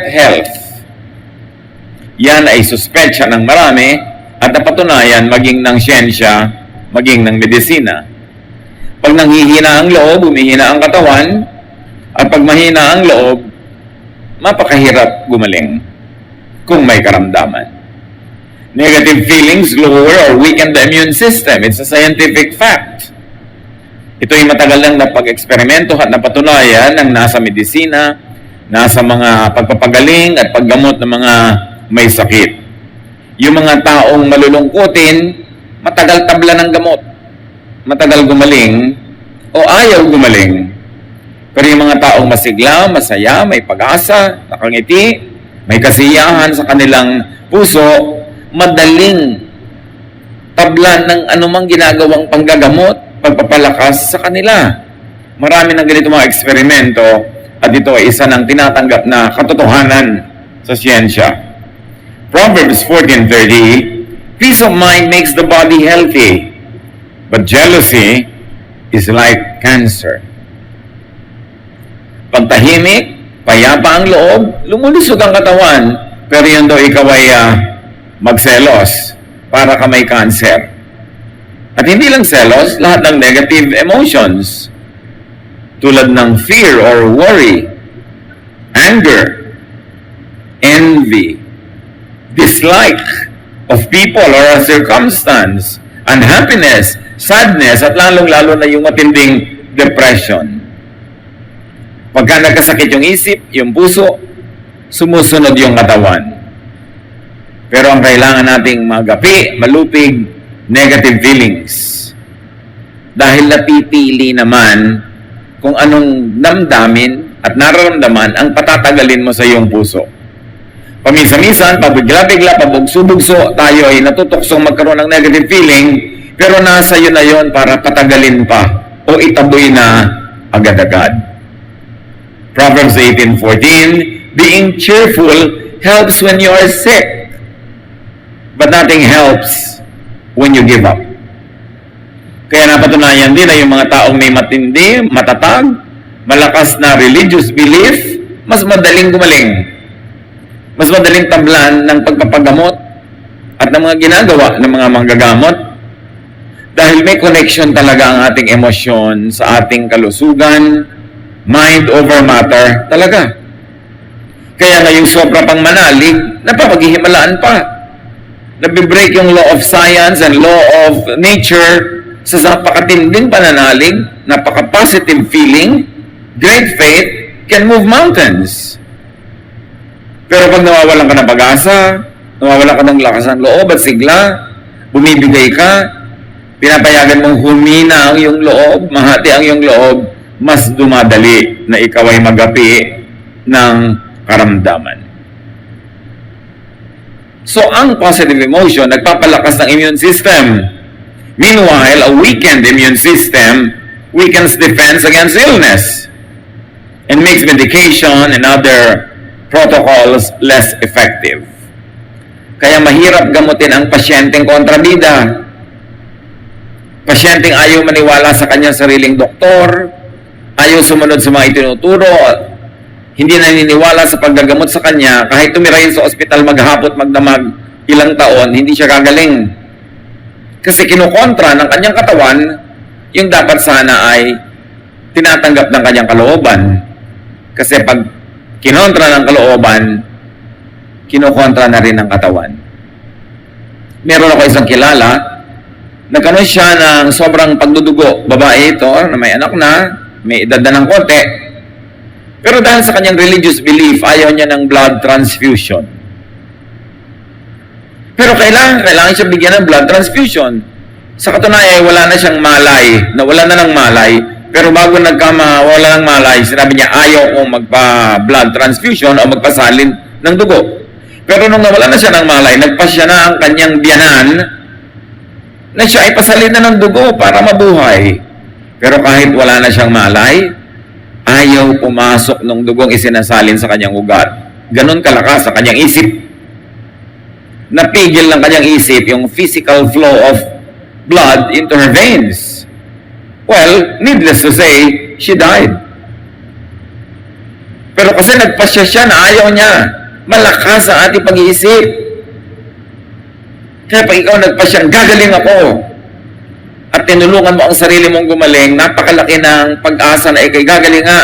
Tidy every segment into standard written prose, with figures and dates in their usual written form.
health. Yan ay suspetsya ng marami at napatunayan maging ng siyensya, maging ng medisina. Pag nanghihina ang loob, humihina ang katawan, at pag mahina ang loob, mapakahirap gumaling kung may karamdaman. Negative feelings lower or weaken the immune system. It's a scientific fact. Ito ay matagal lang na pag-eksperimento at napatunayan ng nasa medisina, nasa mga pagpapagaling at paggamot ng mga may sakit. Yung mga taong malulungkutin, matagal tabla ng gamot, matagal gumaling o ayaw gumaling. Pero yung mga taong masigla, masaya, may pag-asa, nakangiti, may kasiyahan sa kanilang puso, madaling tablan ng anumang ginagawang panggagamot, pagpapalakas sa kanila. Marami ng ganito mga eksperimento at ito ay isa ng tinatanggap na katotohanan sa siyensya. Proverbs 14:30, peace of mind makes the body healthy, but jealousy is like cancer. Pagtahimik, payapa ang loob, lumulusog ang katawan, pero yun daw ikaw ay magselos para ka may cancer. At hindi lang selos, lahat ng negative emotions, tulad ng fear or worry, anger, envy, dislike of people or a circumstance, unhappiness, sadness, at lalong-lalo na yung matinding depression. Pagka nagkasakit yung isip, yung puso, sumusunod yung katawan. Pero ang kailangan nating magapi, malupig, negative feelings. Dahil napipili naman kung anong damdamin at nararamdaman ang patatagalin mo sa iyong puso. Paminsan-minsan, pabigla-bigla, pabugso-bugso, tayo ay natutuksong magkaroon ng negative feeling, pero nasa iyo na yon para patagalin pa o itaboy na agad-agad. Proverbs 18:14, being cheerful helps when you are sick, but nothing helps when you give up. Kaya napatunayan din na yung mga taong may matindi, matatag, malakas na religious belief, mas madaling gumaling. Mas madaling tablan ng pagpapagamot at ng mga ginagawa ng mga manggagamot dahil may connection talaga ang ating emosyon sa ating kalusugan, mind over matter talaga. Kaya ngayong sobra pang manalig, napapaghihimalaan pa. Nabibreak yung law of science and law of nature sa napakatinding pananalig, napaka-positive feeling, great faith can move mountains. Pero pag nawawalan ka ng pag-asa, nawawalan ka ng lakas ng loob at sigla, bumibigay ka, pinapayagan mong humina ang iyong loob, mahati ang iyong loob, mas dumadali na ikaw ay magapi ng karamdaman. So, ang positive emotion, nagpapalakas ng immune system. Meanwhile, a weakened immune system weakens defense against illness and makes medication and other protocols less effective. Kaya mahirap gamutin ang pasyenteng kontrabida. Pasyenteng ayaw maniwala sa kanyang sariling doktor, ayaw sumunod sa mga itinuturo, hindi naniniwala sa paggagamot sa kanya, kahit tumirahin sa ospital maghapot, magdamag, ilang taon, hindi siya gagaling. Kasi kinukontra ng kanyang katawan, yung dapat sana ay tinatanggap ng kanyang kalooban. Kasi pag kinontra ng kalooban, kinukontra na rin ng katawan. Meron ako isang kilala, nagkaroon siya ng sobrang pagdudugo. Babae ito, na may anak na, may edad na ng konti. Pero dahil sa kanyang religious belief, ayaw niya ng blood transfusion. Pero kailangan siya bigyan ng blood transfusion. Sa katunayan, wala na siyang malay, nawala na ng malay. Pero bago wala ng malay, sinabi niya ayaw kong magpa-blood transfusion o magpasalin ng dugo. Pero nung nawala na siya ng malay, nagpasya na ang kanyang biyanan na siya ay pasalin na ng dugo para mabuhay. Pero kahit wala na siyang malay, ayaw pumasok ng dugong isinasalin sa kanyang ugat. Ganon kalakas sa kanyang isip. Napigil ng kanyang isip yung physical flow of blood into her veins. Well, needless to say, she died. Pero kasi nagpasya siya na ayaw niya. Malakas ang ating pag-iisip. Kaya pag ikaw nagpasya, gagaling ako. At tinulungan mo ang sarili mong gumaling, napakalaki ng pag-asa na ikay gagaling nga.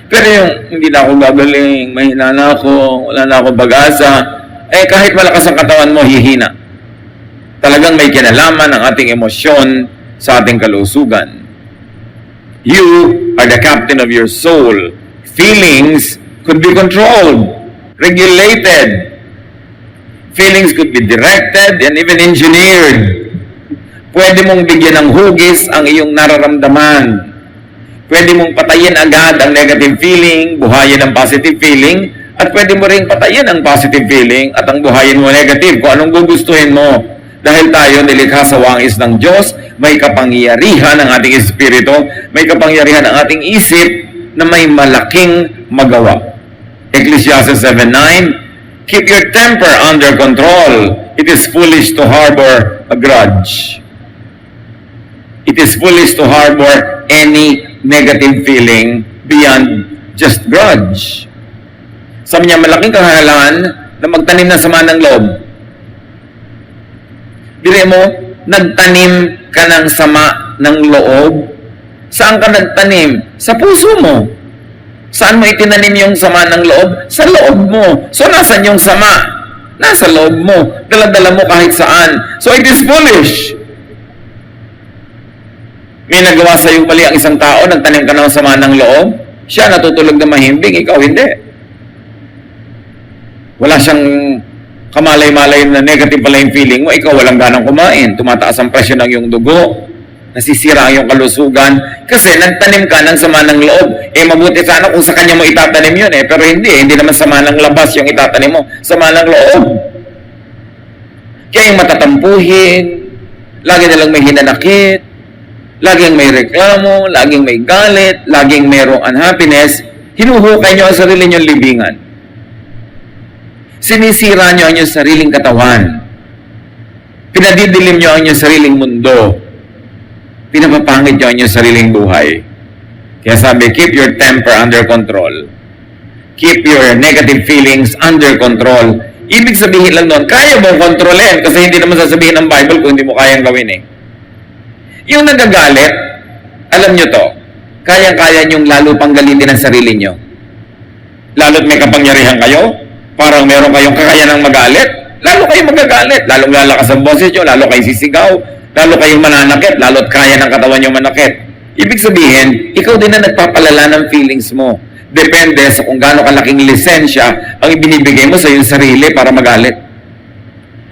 Pero yung hindi na ako gagaling, mahina na ako, wala na ako pag-asa, kahit malakas ang katawan mo, hihina. Talagang may kinalaman ang ating emosyon sa ating kalusugan. You are the captain of your soul. Feelings could be controlled, regulated. Feelings could be directed and even engineered. Pwede mong bigyan ng hugis ang iyong nararamdaman. Pwede mong patayin agad ang negative feeling, buhayin ang positive feeling, at pwede mo ring patayin ang positive feeling at ang buhayin mo negative kung anong gugustuhin mo. Dahil tayo nilikha sa wangis ng Diyos, may kapangyarihan ang ating espiritu, may kapangyarihan ang ating isip na may malaking magawa. Ecclesiastes 7:9, keep your temper under control. It is foolish to harbor a grudge. It is foolish to harbor any negative feeling beyond just grudge. Sabi niya, malaking kahangalan na magtanim ng sama ng loob. Dili mo, nagtanim ka ng sama ng loob. Saan ka nagtanim? Sa puso mo. Saan mo itinanim yung sama ng loob? Sa loob mo. So, nasan yung sama? Nasa loob mo. Dala-dala mo kahit saan. So, it is foolish. May nagawa sa iyo mali ang isang tao, nagtanim ka ng sama ng loob, siya natutulog na mahimbing, ikaw hindi. Wala siyang kamalay-malay na negative pala yung feeling mo, ikaw walang ganang kumain, tumataas ang presyo ng iyong dugo, nasisira ang iyong kalusugan, kasi nagtanim ka ng sama ng loob. Mabuti sana kung sa kanya mo itatanim yun pero hindi naman sama ng labas yung itatanim mo, sama ng loob. Kaya yung matatampuhin, lagi nalang may hinanakit, laging may reklamo, laging may galit, laging mayroong unhappiness, hinuhukay nyo ang sarili nyong libingan. Sinisira nyo ang inyong sariling katawan. Pinadidilim nyo ang inyong sariling mundo. Pinapapangit nyo ang inyong sariling buhay. Kaya sabi, keep your temper under control. Keep your negative feelings under control. Ibig sabihin lang nun, kaya mong kontrolin kasi hindi naman sasabihin ng Bible kung hindi mo kayang gawin Yung nagagalit, alam nyo to, kayang-kaya nyong lalo pang galitin ang sarili nyo. Lalo't may kapangyarihan kayo, parang meron kayong kakayanang magalit, lalo kayong magagalit, lalo lalakas ang boses nyo, lalo kayong sisigaw, lalo kayong mananakit, lalo't kaya ng katawan nyo manakit. Ibig sabihin, ikaw din na nagpapalala ng feelings mo. Depende sa kung gaano kalaking lisensya ang ibinibigay mo sa iyong sarili para magalit.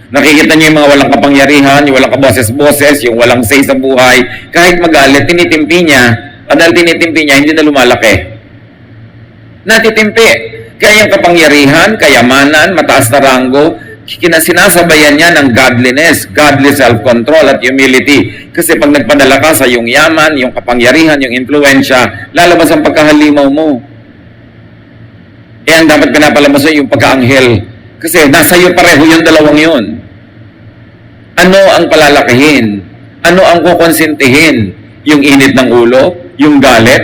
Nakikita niyo yung mga walang kapangyarihan, yung walang kaboses-boses, yung walang say sa buhay. Kahit magalit, tinitimpi niya. At dahil tinitimpi niya, hindi na lumalaki. Natitimpi. Kaya yung kapangyarihan, kayamanan, mataas na ranggo, sinasabayan niya ng godliness, godly self-control at humility. Kasi pag nagpadala ka sa yung yaman, yung kapangyarihan, yung influensya, lalabas ang pagkahalimaw mo. Ang dapat pinapalabas mo yung pagkaanghel. Kasi nasa iyo pareho yung dalawang yun. Ano ang palalakihin? Ano ang kukonsintihin? Yung init ng ulo? Yung galit?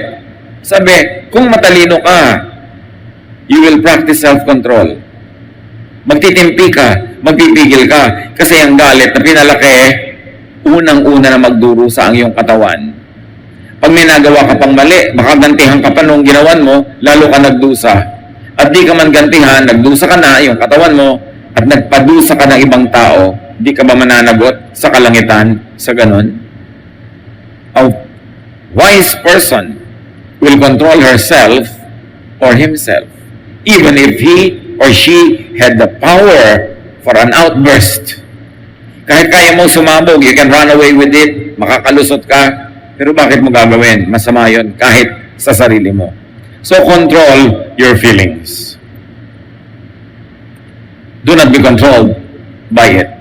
Sabi, kung matalino ka, you will practice self-control. Magtitimpi ka, magpipigil ka. Kasi ang galit na pinalaki, unang-una na magdurusa ang iyong katawan. Pag may nagawa ka pang mali, baka gantihan ka pa nung ginawan mo, lalo ka nagdusa. At di ka man gantihan, nagdusa ka na yung katawan mo, at nagpadusa ka ng ibang tao, di ka ba mananagot sa kalangitan, sa ganon? A wise person will control herself or himself, even if he or she had the power for an outburst. Kahit kaya mo sumabog, you can run away with it, makakalusot ka, pero bakit mo gagawin? Masama yun, kahit sa sarili mo. So, control your feelings. Do not be controlled by it.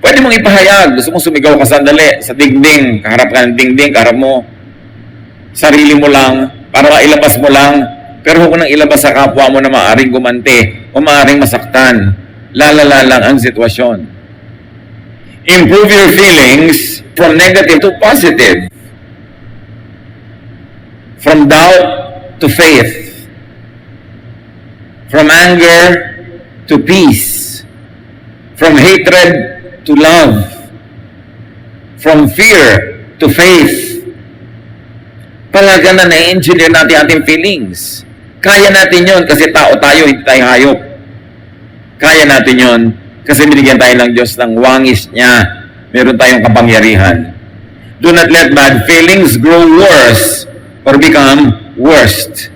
Pwede mong ipahayag. Gusto mong sumigaw ka sandali sa dingding. Kaharap ka ng dingding, kaharap mo. Sarili mo lang, para mailabas mo lang. Pero huwag nang ilabas sa kapwa mo na maaaring gumante o maaaring masaktan. Lalala lang ang sitwasyon. Improve your feelings from negative to positive. From doubt to faith. from anger to peace, from hatred to love, from fear to faith. Talaga na na-engineer natin ating feelings. Kaya natin yon kasi tao tayo, hindi tayo hayop. Kaya natin yon kasi binigyan tayo ng Diyos ng wangis niya. Meron tayong kapangyarihan. Do not let bad feelings grow worse or become worst.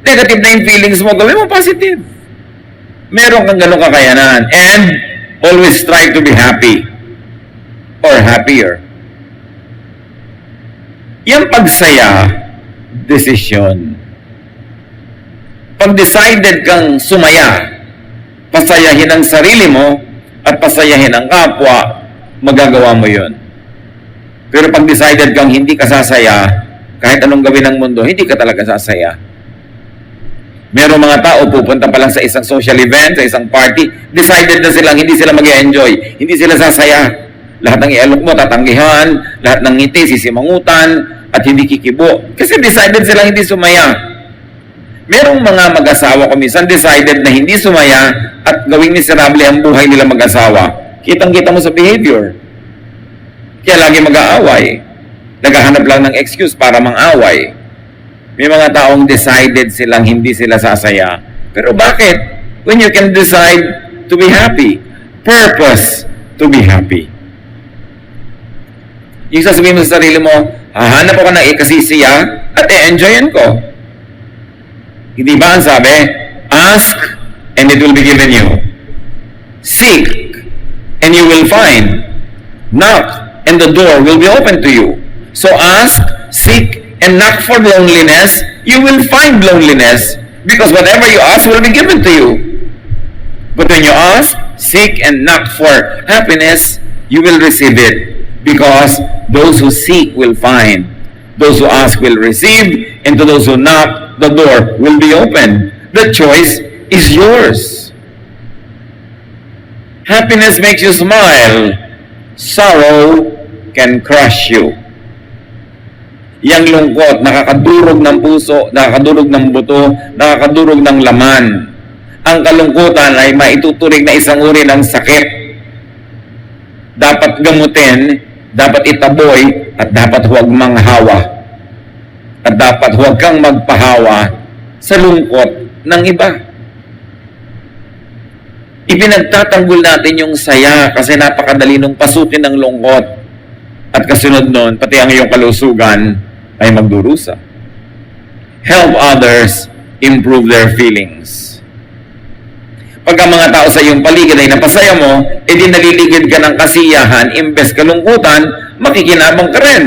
Negative na yung feelings mo, gawin mo positive. Meron kang ganong kakayanan. And always strive to be happy or happier. Yung pagsaya, desisyon. Pag decided kang sumaya, pasayahin ang sarili mo at pasayahin ang kapwa, magagawa mo yun. Pero pag decided kang hindi ka sasaya, kahit anong gawin ng mundo, hindi ka talaga sasaya. Merong mga tao pupunta pa lang sa isang social event, sa isang party, decided na silang hindi sila mag-enjoy, hindi sila sasaya. Lahat ng ialok mo, tatanggihan, lahat ng ngiti, sisimangutan, at hindi kikibo. Kasi decided silang hindi sumaya. Merong mga mag-asawa ko minsan decided na hindi sumaya at gawing miserable ang buhay nila mag-asawa. Kitang-kita mo sa behavior. Kaya lagi mag-aaway. Naghahanap lang ng excuse para mang-away. May mga taong decided silang hindi sila sasaya. Pero bakit? When you can decide to be happy. Purpose to be happy. Yung sasabihin mo sa sarili mo, hahanap ako ng ikasisiya at i-enjoyin ko. Hindi ba ang sabi? Ask and it will be given you. Seek and you will find. Knock and the door will be open to you. So ask, seek, and knock for loneliness, you will find loneliness because whatever you ask will be given to you. But when you ask, seek, and knock for happiness, you will receive it because those who seek will find. Those who ask will receive, and to those who knock, the door will be open. The choice is yours. Happiness makes you smile. Sorrow can crush you. Yang lungkot, nakakadurog ng puso, nakakadurog ng buto, nakakadurog ng laman. Ang kalungkutan ay maituturing na isang uri ng sakit. Dapat gamutin, dapat itaboy, at dapat huwag manghawa. At dapat huwag kang magpahawa sa lungkot ng iba. Ipinagtatanggol natin yung saya kasi napakadali nung pasukin ng lungkot. At kasunod nun, pati ang iyong kalusugan ay magdurusa. Help others improve their feelings. Pag ang mga tao sa iyong paligid ay napasaya mo, edi naliligid ka ng kasiyahan, imbes kalungkutan, makikinabang ka rin.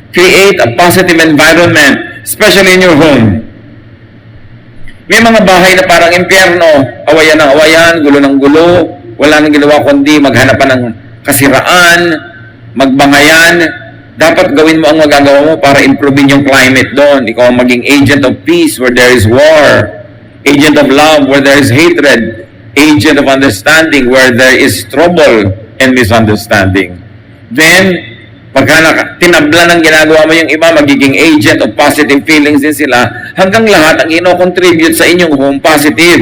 Create a positive environment, especially in your home. May mga bahay na parang impyerno, awayan ng awayan, gulo ng gulo, wala nang ginawa kundi maghanap pa ng kasiraan, magbangayan. Dapat gawin mo ang magagawa mo para improvein yung climate doon. Ikaw ang maging agent of peace where there is war, agent of love where there is hatred, agent of understanding where there is trouble and misunderstanding. Then, pagka tinabla ng ginagawa mo yung iba, magiging agent of positive feelings din sila, hanggang lahat ang ino-contribute sa inyong home positive.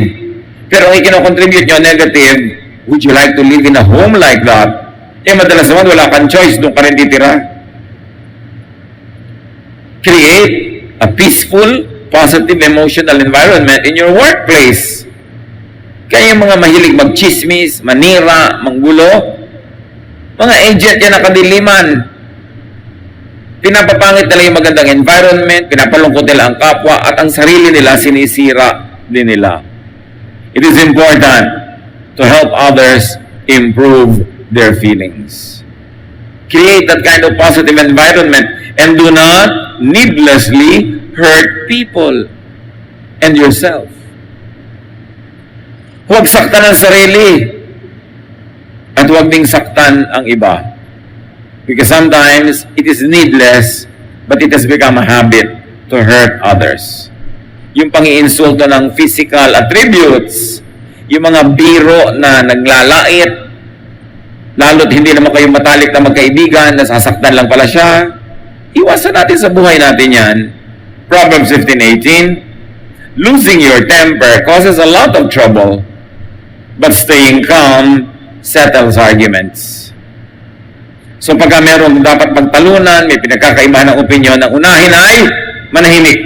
Pero ang ino-contribute nyo negative, would you like to live in a home like that? Eh, madalas naman wala kang choice, doon ka rin titira. Create a peaceful, positive emotional environment in your workplace. Kaya yung mga mahilig mag-chismis, manira, manggulo, mga agent yan na kadiliman. Pinapapangit nila yung magandang environment, pinapalungkot nila ang kapwa, at ang sarili nila sinisira din nila. It is important to help others improve their feelings. Create that kind of positive environment and do not needlessly hurt people and yourself. Huwag saktan ang sarili at huwag ding saktan ang iba. Because sometimes it is needless but it has become a habit to hurt others. Yung pang-iinsulto ng physical attributes, yung mga biro na naglalait, lalo't hindi naman kayo matalik na magkaibigan, nasasaktan lang pala siya, iwasan natin sa buhay natin yan. Proverbs 15:18, Losing your temper causes a lot of trouble, but staying calm settles arguments. So pagka merong dapat pagtalunan, may pinagkakaiba ng opinyon, ang unahin ay manahimik.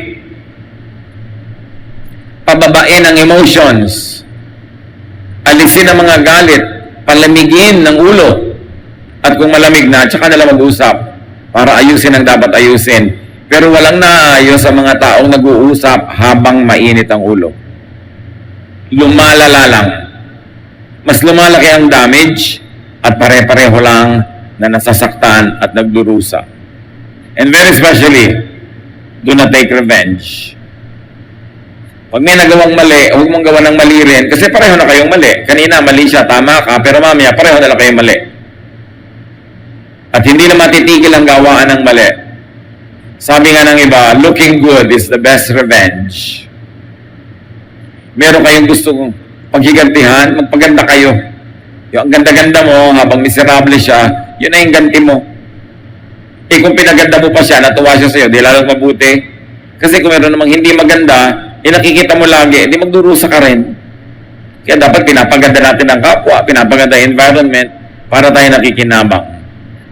Pababain ang emotions. Alisin ang mga galit. Palamigin ng ulo. At kung malamig na, tsaka nila mag-usap para ayusin ang dapat ayusin. Pero walang naayos sa mga taong nag-uusap habang mainit ang ulo. Lumalala lang. Mas lumalaki ang damage at pare-pareho lang na nasasaktan at nagdurusa. And very especially, do not take revenge. Pag may nagawang mali, huwag mong gawa ng mali rin kasi pareho na kayong mali. Kanina mali siya, tama ka, pero mamaya pareho na lang kayong mali. At hindi na matitigil ang gawaan ng mali. Sabi nga ng iba, looking good is the best revenge. Meron kayong gustong paghigantihan, magpaganda kayo. Yung ang ganda-ganda mo, habang miserable siya, yun na yung ganti mo. Eh kung pinaganda mo pa siya, natuwa siya sa'yo, di lalong mabuti. Kasi kung meron namang hindi maganda, nakikita mo lagi, hindi magdurusa ka rin. Kaya dapat pinapaganda natin ang kapwa, pinapaganda ang environment para tayo nakikinabang.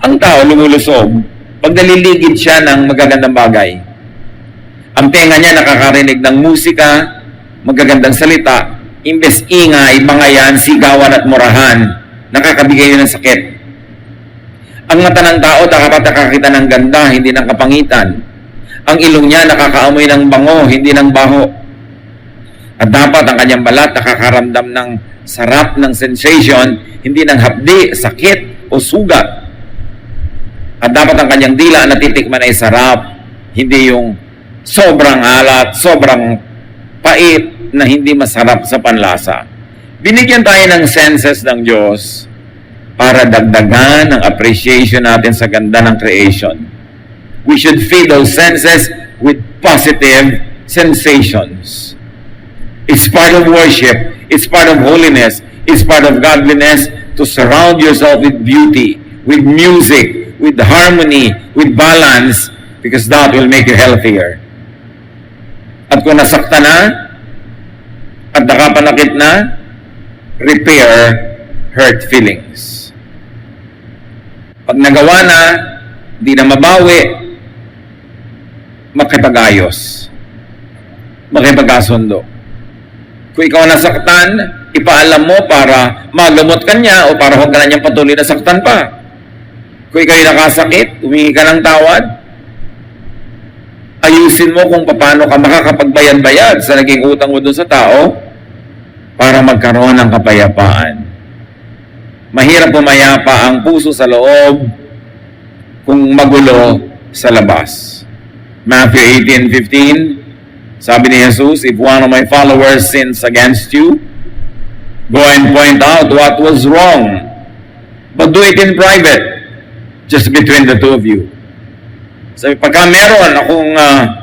Ang tao lumulusog pag naliligid siya ng magagandang bagay. Ang tenga niya nakakarinig ng musika, magagandang salita, imbes ingay, bangayan, sigawan at murahan, nakakabigay yun ng sakit. Ang mata ng tao dapat nakakita ng ganda, hindi ng kapangitan. Ang ilong niya nakakaamoy ng bango, hindi ng baho. At dapat ang kanyang balat nakakaramdam ng sarap ng sensation, hindi ng hapdi, sakit o sugat. At dapat ang kanyang dila natitikman ay sarap, hindi yung sobrang alat, sobrang pait na hindi masarap sa panlasa. Binigyan tayo ng senses ng Diyos para dagdagan ang appreciation natin sa ganda ng creation. We should feed those senses with positive sensations. It's part of worship. It's part of holiness. It's part of godliness to surround yourself with beauty, with music, with harmony, with balance, because that will make you healthier. At kung nasakta na, at nakapanakit na, repair hurt feelings. Pag nagawa na, di na mabawi, makipag-ayos. Makipag-asundo. Kung ikaw nasaktan, ipaalam mo para magamot ka niya o para huwag ka na niyang patuloy na saktan pa. Kung ikaw nakasakit, humingi ka ng tawad, ayusin mo kung paano ka makakapagbayad-bayad sa naging utang mo dun sa tao para magkaroon ng kapayapaan. Mahirap pumayapa ang puso sa loob kung magulo sa labas. Matthew 18:15, sabi ni Jesus, if one of my followers sins against you, go and point out what was wrong. But do it in private, just between the two of you. Sabi, pagka meron akong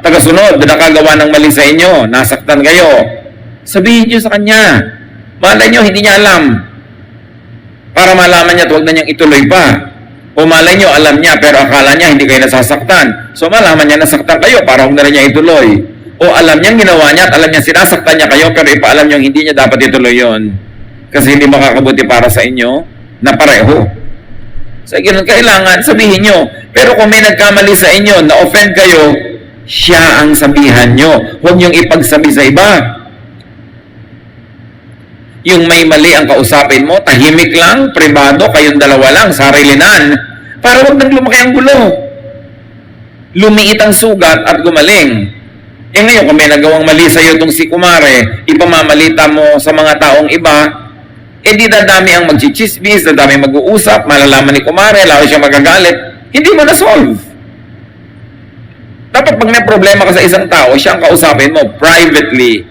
tagasunod na nakagawa ng mali sa inyo, nasaktan kayo, sabihin niyo sa kanya. Malay niyo, hindi niya alam. Para malaman niya, huwag na niyang ituloy pa. O malay niyo, alam niya, pero akala niya hindi kayo nasasaktan. So malaman niya nasaktan kayo, para huwag na rin niya ituloy. O alam niyang ginawa niya at alam niya sinasaktan niya kayo, pero ipaalam niyo hindi niya dapat ituloy yon. Kasi hindi makakabuti para sa inyo na pareho. Sa ganun, kailangan sabihin niyo. Pero kung may nagkamali sa inyo, na-offend kayo, siya ang sabihan niyo. Huwag niyong ipagsabi sa iba. Yung may mali ang kausapin mo, tahimik lang, pribado, kayong dalawa lang, sarilinan, para huwag nang lumaki ang gulo. Lumiit ang sugat at gumaling. Eh ngayon, kung may nagawang mali sa iyo itong si Kumare, ipamamalita mo sa mga taong iba, eh di dadami ang magchichismis, dadami mag-uusap, malalaman ni Kumare, lalo siya magagalit, hindi mo na-solve. Dapat pag may problema ka sa isang tao, siya ang kausapin mo privately.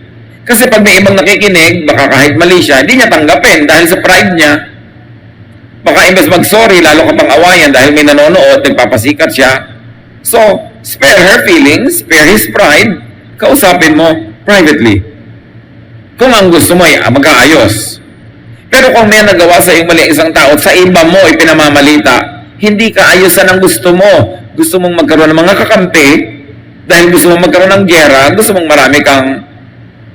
Kasi pag may ibang nakikinig, baka kahit mali siya, hindi niya tanggapin dahil sa pride niya. Baka imbes mag-sorry, lalo ka pang awayan dahil may nanonood, nagpapasikat siya. So, spare her feelings, spare his pride, kausapin mo privately. Kung ang gusto mo ay magkaayos. Pero kung may nagawa sa iyong mali isang tao at sa iba mo ipinamamalita, hindi ka ayusan ang gusto mo. Gusto mong magkaroon ng mga kakampi, dahil gusto mong magkaroon ng giyera, gusto mong marami kang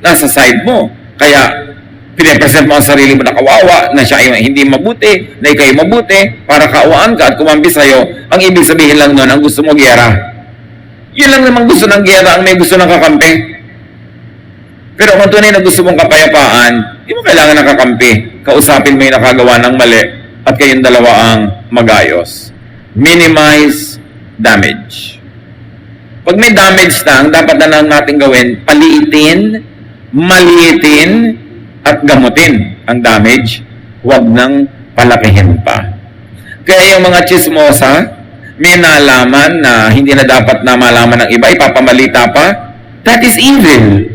nasa side mo. Kaya, pinipresent mo ang sarili mo na kawawa, na siya ay hindi mabuti, na ikay mabuti, para kaawaan ka at kumampi sa'yo. Ang ibig sabihin lang nun, ang gusto mo giyera. Yun lang naman gusto ng giyera, ang may gusto ng kakampi. Pero kung tunay na gusto mong kapayapaan, hindi mo kailangan ng kakampi. Kausapin mo yung nakagawa ng mali at kayong dalawa ang magayos. Minimize damage. Pag may damage na, ang dapat na lang natin gawin, paliitin, maliitin, at gamutin ang damage. Huwag nang palakihin pa. Kaya yung mga chismosa, may nalaman na hindi na dapat na malaman ng iba, ipapamalita pa, that is evil.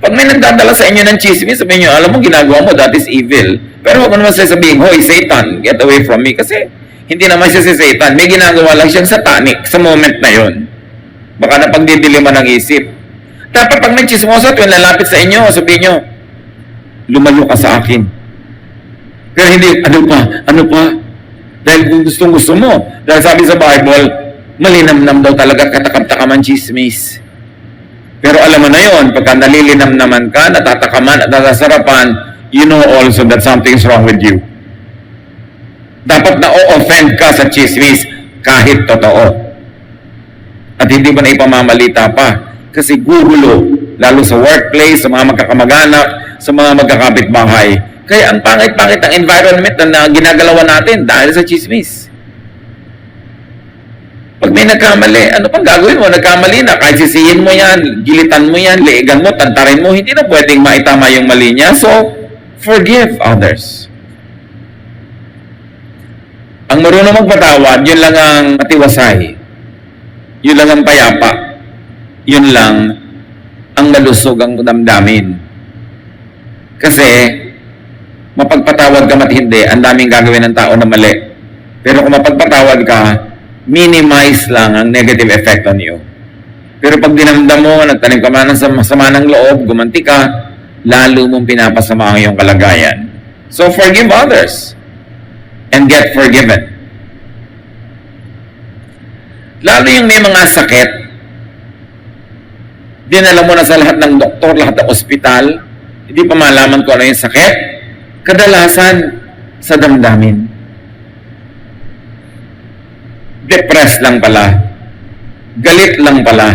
Pag may nagdadala sa inyo ng chismis, sabihin nyo, alam mo, ginagawa mo, that is evil. Pero huwag mo naman sasabihin, hoy, Satan, get away from me. Kasi hindi naman siya si Satan. May ginagawa lang siyang satanic sa moment na yon. Baka napagdidiliman ng isip. Dapat pag may chismosa, tuwing lalapit sa inyo, sabihin nyo, lumayo ka sa akin. Pero hindi, ano pa? Dahil kung gusto mo. Dahil sabi sa Bible, malinamnam daw talaga katakam-takam ang chismis. Pero alam mo na yon, pagka nalilinam naman ka, natatakaman at natasarapan, you know also that something's wrong with you. Dapat na o-offend ka sa chismis kahit totoo. At hindi mo na ipamamalita pa. Kasi gugulo, lalo sa workplace, sa mga magkakamag-anak, sa mga magkakapitbahay. Kaya ang pangit-pangit ang environment na ginagalawan natin dahil sa chismis. Pag may nagkamali, ano pang gagawin mo? Nagkamali na, kahit sisihin mo yan, gilitan mo yan, liigan mo, tantarin mo, hindi na pwedeng maitama yung mali niya. So, forgive others. Ang marunong magpatawad, yun lang ang matiwasay. Yun lang ang payapa. Yun lang ang malusog ang damdamin. Kasi, mapagpatawad ka mat hindi, ang daming gagawin ng tao na mali. Pero kung mapagpatawad ka, minimize lang ang negative effect on you. Pero pag dinamdam mo, nagtanim ka man ng sama ng loob, gumanti ka, lalo mong pinapasama ang iyong kalagayan. So, forgive others and get forgiven. Lalo yung may mga sakit, dinala mo na sa lahat ng doktor, lahat ng ospital, hindi pa malaman kung ano yung sakit, kadalasan sa damdamin. Depressed lang pala, galit lang pala,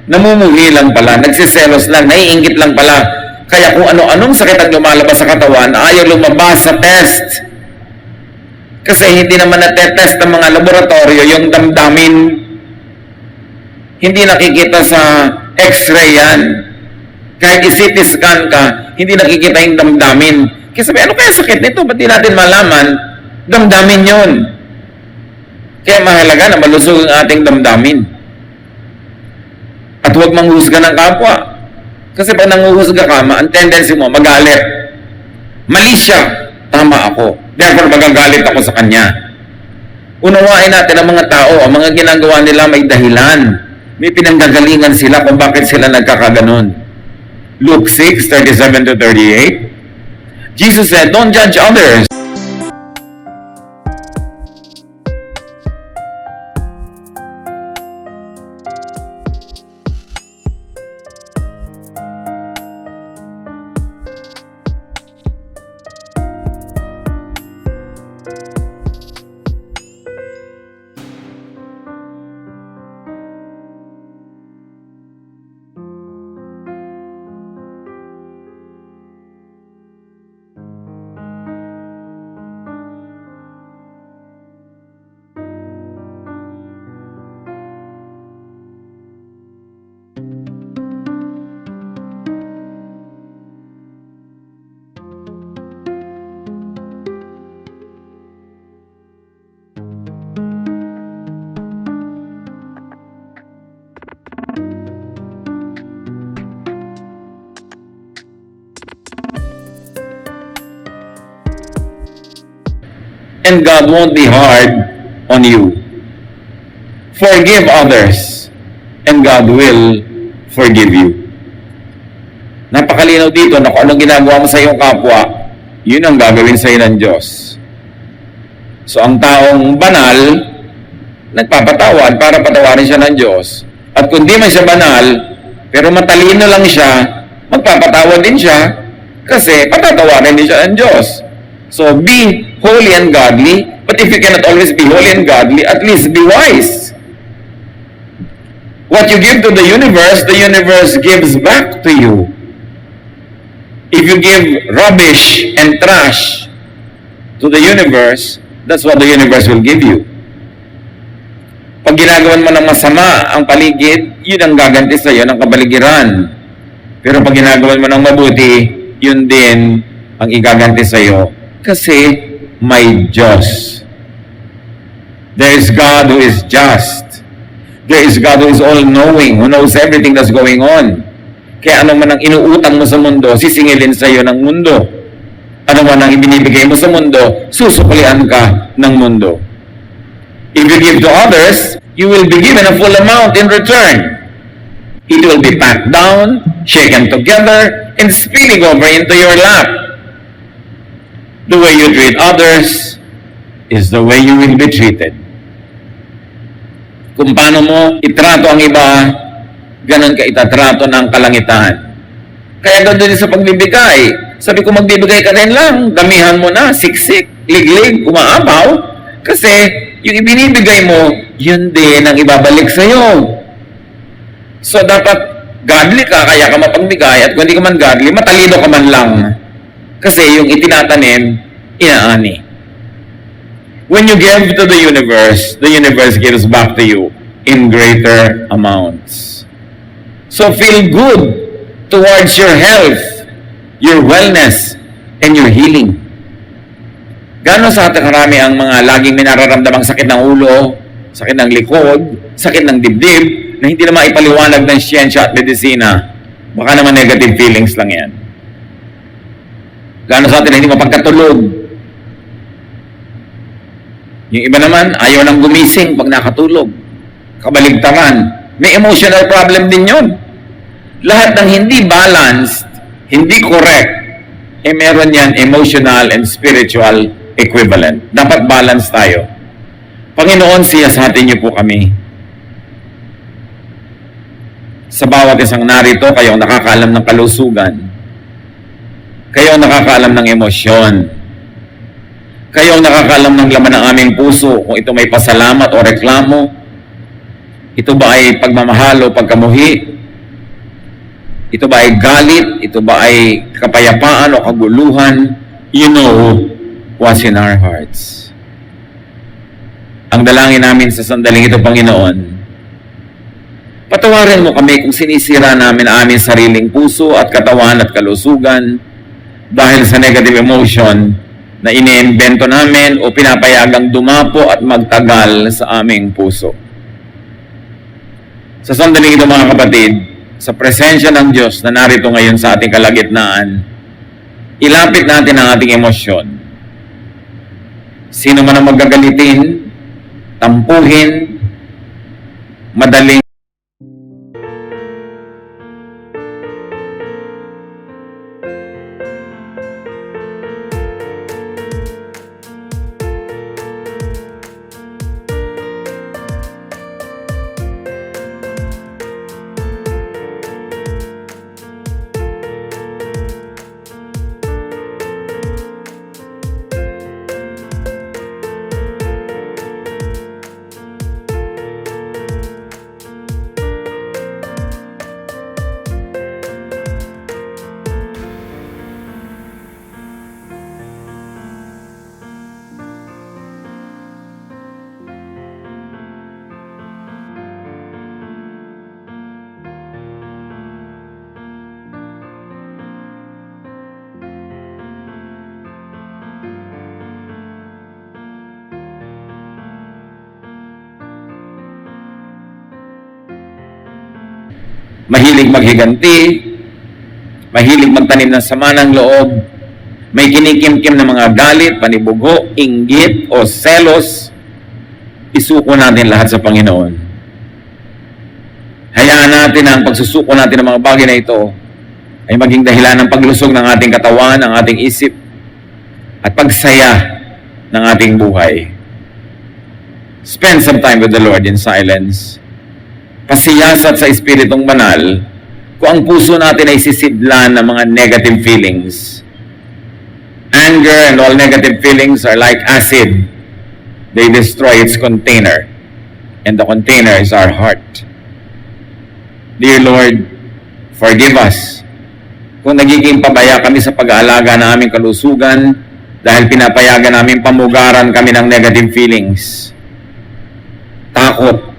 namumuhi lang pala, nagsiselos lang, naiinggit lang pala. Kaya kung ano-anong sakit ang lumalabas sa katawan, ayaw lumabas sa test. Kasi hindi naman natetest ng mga laboratorio yung damdamin. Hindi nakikita sa x-ray yan. Kahit i-CT scan ka, hindi nakikita yung damdamin. Kaya sabi, ano kaya sakit nito? Ba't di natin malaman? Damdamin yun. Kaya mahalaga na malusog ang ating damdamin. At huwag manghusga ng kapwa. Kasi pag nanguhusga ka, ang tendency mo, magalit. Mali siya. Tama ako. Therefore, magagalit ako sa kanya. Unawain natin ang mga tao. Ang mga ginagawa nila may dahilan. May pinanggagalingan sila kung bakit sila nagkakaganon. Luke 6:37-38. Jesus said, don't judge others. And God won't be hard on you. Forgive others, and God will forgive you. Napakalinaw dito na kung anong ginagawa mo sa iyong kapwa, yun ang gagawin sa iyo ng Diyos. So ang taong banal, nagpapatawad para patawarin siya ng Diyos. At kung di man siya banal, pero matalino lang siya, magpapatawad din siya, kasi patatawarin din siya ng Diyos. So, be holy and godly, but if you cannot always be holy and godly, at least be wise. What you give to the universe gives back to you. If you give rubbish and trash to the universe, that's what the universe will give you. Pag ginagawan mo ng masama ang paligid, yun ang gaganti sa iyo ng kabaligiran. Pero pag ginagawan mo ng mabuti, yun din ang igaganti sa iyo. Kasi may Diyos. There is God who is just. There is God who is all-knowing, who knows everything that's going on. Kaya ano man ang inuutang mo sa mundo, sisingilin sa iyo ng mundo. Ano man ang ibinibigay mo sa mundo, susuklian ka ng mundo. If you give to others, you will be given a full amount in return. It will be packed down, shaken together, and spilling over into your lap. The way you treat others is the way you will be treated. Kung paano mo itrato ang iba, ganun ka itatrato ng kalangitan. Kaya ganoon din sa pagbibigay. Sabi ko, magbibigay ka rin lang, damihan mo na, siksik, liglig, umaapaw. Kasi yung ibinibigay mo, yun din ang ibabalik sa'yo. So dapat godly ka, kaya ka mapagbigay, at kung hindi ka man godly, matalino ka man lang. Kasi yung itinatanim, inaani. When you give to the universe gives back to you in greater amounts. So feel good towards your health, your wellness, and your healing. Gano'n sa ating karami ang mga laging may nararamdamang sakit ng ulo, sakit ng likod, sakit ng dibdib, na hindi na maipaliwanag ng siyensya at medisina. Baka naman negative feelings lang yan. Gano'n sa atin na hindi mapagkatulog. Yung iba naman, ayaw nang gumising pag nakatulog. Kabaligtaran. May emotional problem din yon. Lahat ng hindi balanced, hindi correct, meron yan emotional and spiritual equivalent. Dapat balance tayo. Panginoon, siyasatin niyo po kami. Sa bawat isang narito, kayo ang nakakaalam ng kalusugan. Kayo ang nakakaalam ng emosyon. Kayo ang nakakaalam ng laman ng aming puso, kung ito may pasalamat o reklamo. Ito ba ay pagmamahal o pagkamuhi? Ito ba ay galit? Ito ba ay kapayapaan o kaguluhan? You know what's in our hearts. Ang dalangin namin sa sandaling ito, Panginoon, patawarin mo kami kung sinisira namin ang aming sariling puso at katawan at kalusugan dahil sa negative emotion na iniimbento namin o pinapayagang dumapo at magtagal sa aming puso. Sa sandaling ito, mga kapatid, sa presensya ng Diyos na narito ngayon sa ating kalagitnaan, ilapit natin ang ating emosyon. Sino man ang magagalitin, tampuhin, madaling mahilig maghiganti, mahilig magtanim ng sama ng loob, may kinikimkim na mga galit, panibugho, inggit o selos, isuko natin lahat sa Panginoon. Hayaan natin na ang pagsusuko natin ng mga bagay na ito ay maging dahilan ng paglusog ng ating katawan, ng ating isip, at pagsaya ng ating buhay. Spend some time with the Lord in silence. Pasiyasat sa Espiritong Banal kung ang puso natin ay sisidlan ng mga negative feelings. Anger and all negative feelings are like acid. They destroy its container. And the container is our heart. Dear Lord, forgive us kung nagiging pabaya kami sa pag-aalaga ng aming kalusugan dahil pinapayagan namin pamugaran kami ng negative feelings. Takot,